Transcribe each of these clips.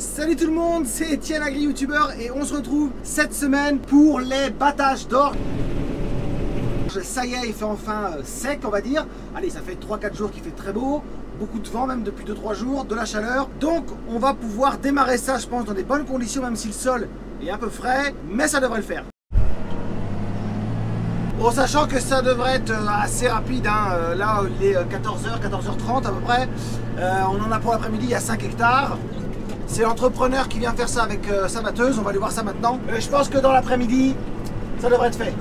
Salut tout le monde, c'est Etienne Agri-Youtubeur et on se retrouve cette semaine pour les battages d'orge. Ça y est, il fait enfin sec on va dire. Allez, ça fait 3-4 jours qu'il fait très beau, beaucoup de vent même depuis 2-3 jours, de la chaleur. Donc on va pouvoir démarrer ça je pense dans des bonnes conditions même si le sol est un peu frais, mais ça devrait le faire. Bon, sachant que ça devrait être assez rapide, hein. Là il est 14h, 14h30 à peu près. On en a pour l'après-midi, il y a 5 hectares. C'est l'entrepreneur qui vient faire ça avec sa batteuse, on va aller voir ça maintenant. Je pense que dans l'après-midi, ça devrait être fait.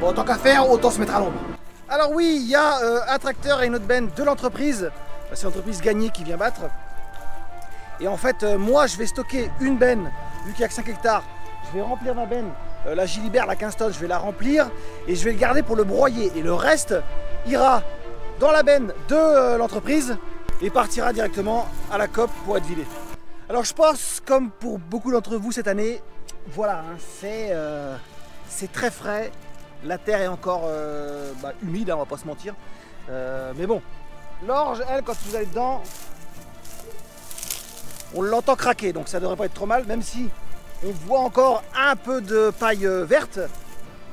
Bon, tant qu'à faire, autant se mettre à l'ombre. Alors oui, il y a un tracteur et une autre benne de l'entreprise. C'est l'entreprise Gagné qui vient battre. Et en fait, moi, je vais stocker une benne, vu qu'il n'y a que 5 hectares. Je vais remplir ma benne, la Gilibert, la 15 tonnes, je vais la remplir. Et je vais le garder pour le broyer. Et le reste ira dans la benne de l'entreprise et partira directement à la COP pour être vidé. Alors je pense, comme pour beaucoup d'entre vous cette année, voilà, hein, c'est très frais. La terre est encore humide, hein, on va pas se mentir. Mais bon, l'orge, elle, quand vous allez dedans, on l'entend craquer, donc ça devrait pas être trop mal, même si on voit encore un peu de paille verte.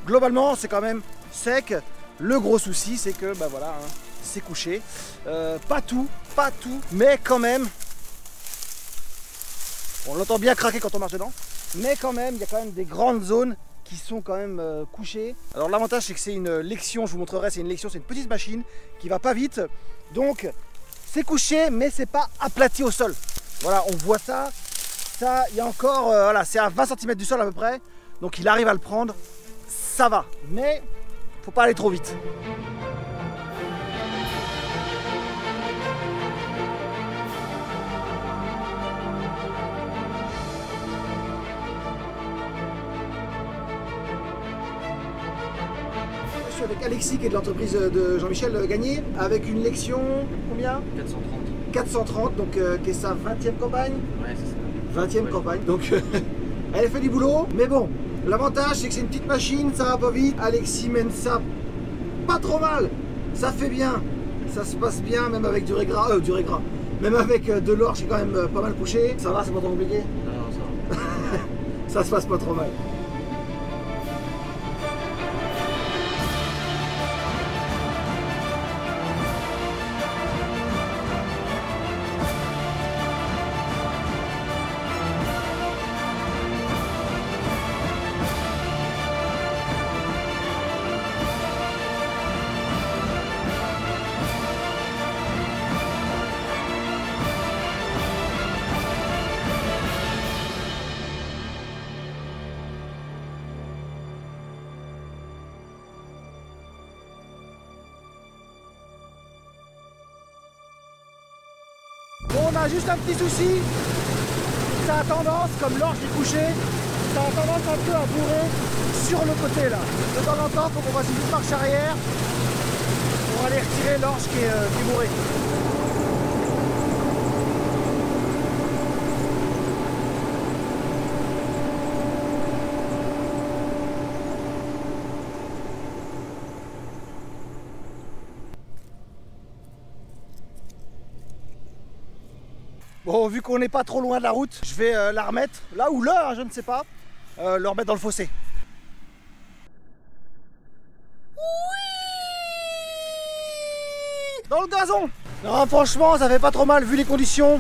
Globalement, c'est quand même sec. Le gros souci, c'est que, voilà, hein, c'est couché. Pas tout, mais quand même, on l'entend bien craquer quand on marche dedans. Mais quand même, il y a quand même des grandes zones qui sont quand même couchés. Alors l'avantage c'est que c'est une lection, je vous montrerai, c'est une lection, c'est une petite machine qui va pas vite. Donc c'est couché mais c'est pas aplati au sol. Voilà, on voit ça, il y a encore, voilà, c'est à 20 cm du sol à peu près. Donc il arrive à le prendre, ça va, mais faut pas aller trop vite. Avec Alexis qui est de l'entreprise de Jean-Michel Gagné, avec une lection, combien? 430. 430, donc qui est sa 20e campagne. Ouais, c'est ça. 20e campagne, donc elle fait du boulot, mais bon, l'avantage c'est que c'est une petite machine, ça va pas vite. Alexis mène ça pas trop mal, ça fait bien, ça se passe bien, même avec du régras, même avec de l'orge qui est quand même pas mal couché. Ça va, c'est pas trop compliqué? Non, ça va. Ça se passe pas trop mal. Bon, on a juste un petit souci, ça a tendance, comme l'orge est couché, ça a tendance un peu à bourrer sur le côté là. De temps en temps, il faut qu'on fasse une petite marche arrière pour aller retirer l'orge qui est bourré. Bon, vu qu'on n'est pas trop loin de la route, je vais la remettre, là ou là, je ne sais pas, le remettre dans le fossé. Oui, dans le gazon. Non, franchement, ça fait pas trop mal vu les conditions,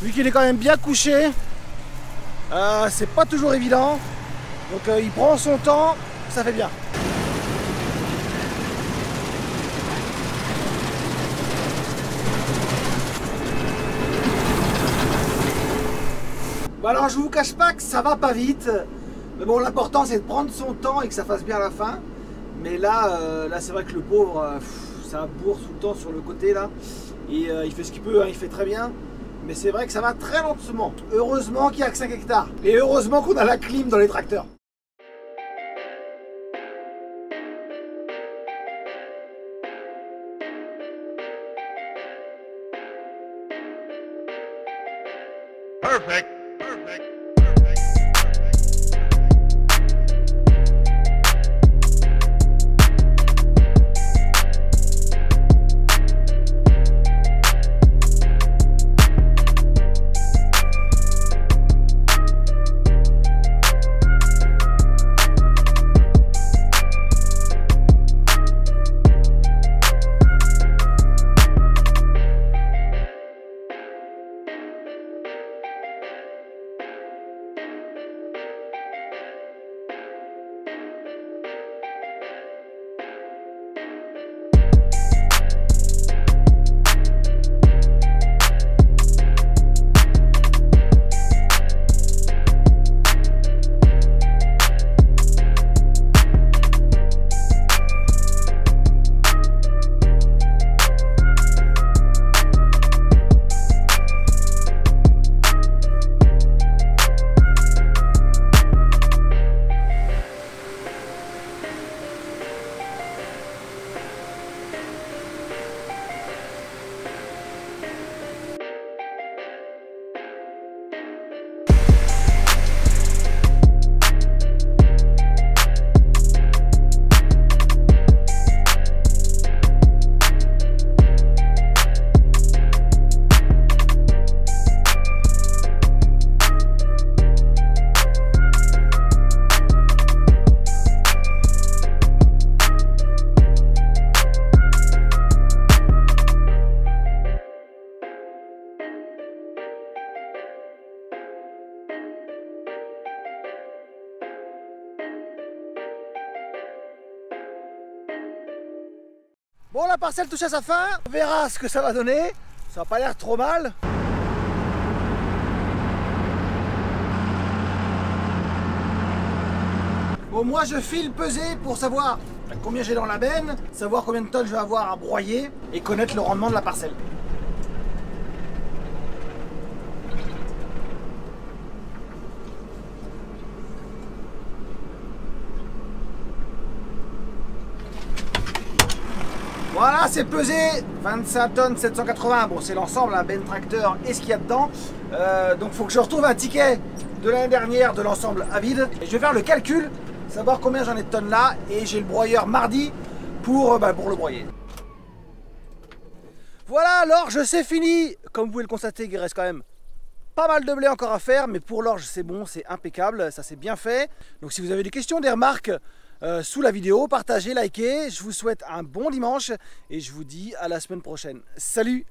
vu qu'il est quand même bien couché. C'est pas toujours évident, donc il prend son temps, ça fait bien. Bon, alors je vous cache pas que ça va pas vite, mais bon, l'important c'est de prendre son temps et que ça fasse bien à la fin. Mais là, c'est vrai que le pauvre, ça bourre tout le temps sur le côté là, et il fait ce qu'il peut, hein, il fait très bien. Mais c'est vrai que ça va très lentement. Heureusement qu'il n'y a que 5 hectares, et heureusement qu'on a la clim dans les tracteurs. Perfect. Perfect. Bon, la parcelle touche à sa fin, on verra ce que ça va donner. Ça n'a pas l'air trop mal. Bon, moi je file peser pour savoir combien j'ai dans la benne, savoir combien de tonnes je vais avoir à broyer et connaître le rendement de la parcelle. Voilà, c'est pesé, 25 tonnes 780, bon c'est l'ensemble, un benne tracteur et ce qu'il y a dedans. Donc il faut que je retrouve un ticket de l'année dernière de l'ensemble à vide. Et je vais faire le calcul, savoir combien j'en ai de tonnes là, et j'ai le broyeur mardi pour le broyer. Voilà, l'orge c'est fini. Comme vous pouvez le constater, il reste quand même pas mal de blé encore à faire, mais pour l'orge c'est bon, c'est impeccable, ça c'est bien fait. Donc si vous avez des questions, des remarques, sous la vidéo, partagez, likez. Je vous souhaite un bon dimanche et je vous dis à la semaine prochaine. Salut!